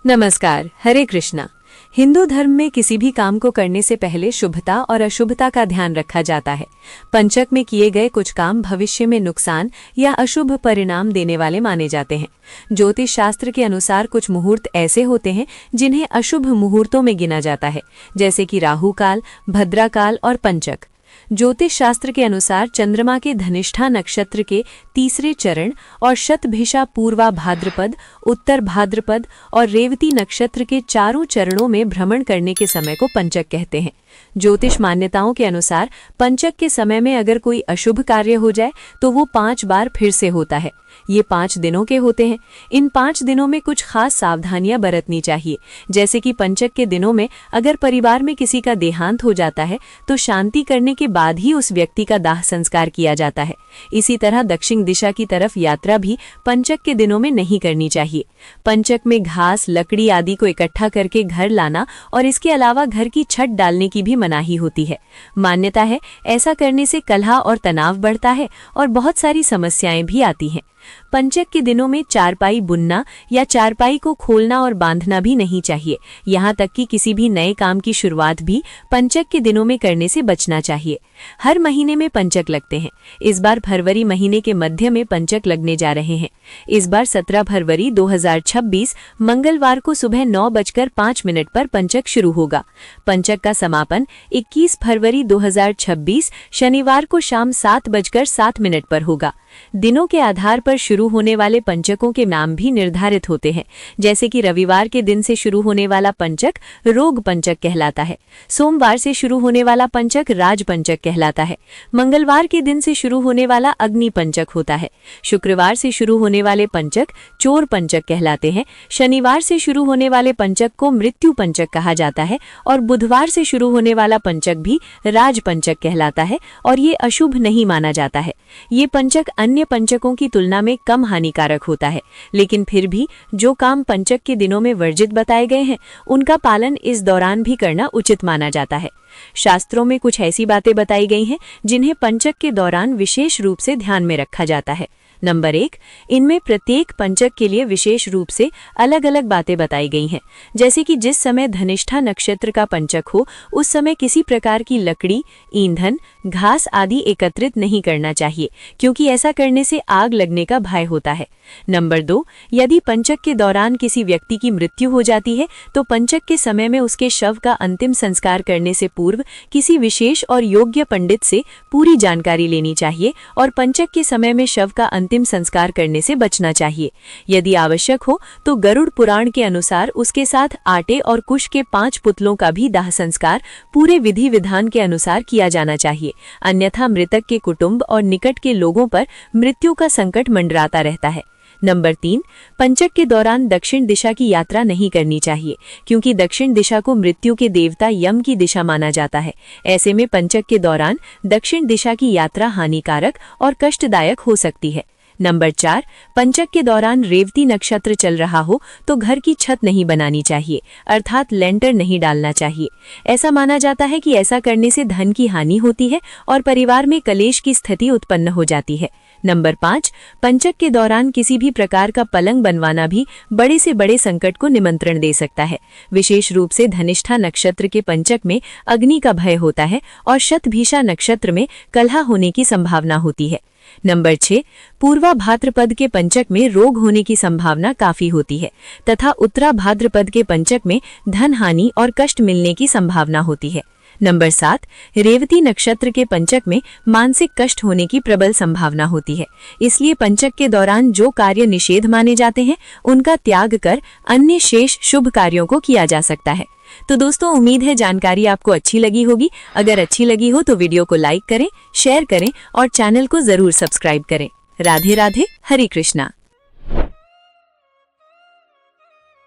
नमस्कार। हरे कृष्णा। हिंदू धर्म में किसी भी काम को करने से पहले शुभता और अशुभता का ध्यान रखा जाता है। पंचक में किए गए कुछ काम भविष्य में नुकसान या अशुभ परिणाम देने वाले माने जाते हैं। ज्योतिष शास्त्र के अनुसार कुछ मुहूर्त ऐसे होते हैं जिन्हें अशुभ मुहूर्तों में गिना जाता है, जैसे कि राहु काल, भद्रा काल और पंचक। ज्योतिष शास्त्र के अनुसार चंद्रमा के धनिष्ठा नक्षत्र के तीसरे चरण और शतभिषा पूर्वा भाद्रपद, उत्तर भाद्रपद और रेवती नक्षत्र के चारों चरणों में भ्रमण करने के समय को पंचक कहते हैं। ज्योतिष मान्यताओं के अनुसार पंचक के समय में अगर कोई अशुभ कार्य हो जाए तो वो 5 बार फिर से होता है। ये 5 दिनों के होते हैं। इन 5 दिनों में कुछ खास सावधानियां बरतनी चाहिए, जैसे कि पंचक के दिनों में अगर परिवार में किसी का देहांत हो जाता है तो शांति करने के बाद ही उस व्यक्ति का दाह संस्कार किया जाता है। इसी तरह दक्षिण दिशा की तरफ यात्रा भी पंचक के दिनों में नहीं करनी चाहिए। पंचक में घास, लकड़ी आदि को इकट्ठा करके घर लाना और इसके अलावा घर की छत डालने की भी मनाही होती है। मान्यता है ऐसा करने से कलह और तनाव बढ़ता है और बहुत सारी समस्याएं भी आती हैं। पंचक के दिनों में चारपाई बुनना या चारपाई को खोलना और बांधना भी नहीं चाहिए। यहाँ तक कि किसी भी नए काम की शुरुआत भी पंचक के दिनों में करने से बचना चाहिए। हर महीने में पंचक लगते हैं। इस बार फरवरी महीने के मध्य में पंचक लगने जा रहे हैं। इस बार 17 फरवरी 2026 मंगलवार को सुबह 9:05 पर पंचक शुरू होगा। पंचक का समापन 21 फरवरी 2026 शनिवार को शाम 7:07 पर होगा। दिनों के आधार पर शुरू होने वाले पंचकों के नाम भी निर्धारित होते हैं, जैसे कि रविवार के दिन से शुरू होने वाला पंचक रोग पंचक कहलाता है। सोमवार से शुरू होने वाला पंचक राज पंचक कहलाता है। मंगलवार के दिन से शुरू होने वाला अग्नि पंचक होता है। शुक्रवार से शुरू होने वाले पंचक चोर पंचक कहलाते हैं। शनिवार से शुरू होने वाले पंचक को मृत्यु पंचक कहा जाता है और बुधवार से शुरू होने वाला पंचक भी राज पंचक कहलाता है और ये अशुभ नहीं माना जाता है। ये पंचक अन्य पंचकों की तुलना में कम हानिकारक होता है, लेकिन फिर भी जो काम पंचक के दिनों में वर्जित बताए गए हैं उनका पालन इस दौरान भी करना उचित माना जाता है। शास्त्रों में कुछ ऐसी बातें बताई गई हैं जिन्हें पंचक के दौरान विशेष रूप से ध्यान में रखा जाता है। नंबर 1, इनमें प्रत्येक पंचक के लिए विशेष रूप से अलग अलग बातें बताई गई हैं, जैसे कि जिस समय धनिष्ठा नक्षत्र का पंचक हो उस समय किसी प्रकार की लकड़ी, ईंधन, घास आदि एकत्रित नहीं करना चाहिए, क्योंकि ऐसा करने से आग लगने का भय होता है। नंबर 2, यदि पंचक के दौरान किसी व्यक्ति की मृत्यु हो जाती है तो पंचक के समय में उसके शव का अंतिम संस्कार करने से पूर्व किसी विशेष और योग्य पंडित से पूरी जानकारी लेनी चाहिए और पंचक के समय में शव का अंतिम संस्कार करने से बचना चाहिए। यदि आवश्यक हो तो गरुड़ पुराण के अनुसार उसके साथ आटे और कुश के 5 पुतलों का भी दाह संस्कार पूरे विधि विधान के अनुसार किया जाना चाहिए, अन्यथा मृतक के कुटुंब और निकट के लोगों पर मृत्यु का संकट मंडराता रहता है। नंबर 3, पंचक के दौरान दक्षिण दिशा की यात्रा नहीं करनी चाहिए, क्योंकि दक्षिण दिशा को मृत्यु के देवता यम की दिशा माना जाता है। ऐसे में पंचक के दौरान दक्षिण दिशा की यात्रा हानिकारक और कष्टदायक हो सकती है। नंबर 4, पंचक के दौरान रेवती नक्षत्र चल रहा हो तो घर की छत नहीं बनानी चाहिए, अर्थात लेंटर नहीं डालना चाहिए। ऐसा माना जाता है कि ऐसा करने से धन की हानि होती है और परिवार में कलेश की स्थिति उत्पन्न हो जाती है। नंबर 5, पंचक के दौरान किसी भी प्रकार का पलंग बनवाना भी बड़े से बड़े संकट को निमंत्रण दे सकता है। विशेष रूप से धनिष्ठा नक्षत्र के पंचक में अग्नि का भय होता है और शतभिषा नक्षत्र में कलह होने की संभावना होती है। नंबर 6, पूर्वा भाद्रपद के पंचक में रोग होने की संभावना काफी होती है तथा उत्तरा भाद्रपद के पंचक में धन हानि और कष्ट मिलने की संभावना होती है। नंबर 7, रेवती नक्षत्र के पंचक में मानसिक कष्ट होने की प्रबल संभावना होती है। इसलिए पंचक के दौरान जो कार्य निषेध माने जाते हैं उनका त्याग कर अन्य शेष शुभ कार्यों को किया जा सकता है। तो दोस्तों, उम्मीद है जानकारी आपको अच्छी लगी होगी। अगर अच्छी लगी हो तो वीडियो को लाइक करें, शेयर करें और चैनल को जरूर सब्सक्राइब करें। राधे राधे, हरे कृष्णा।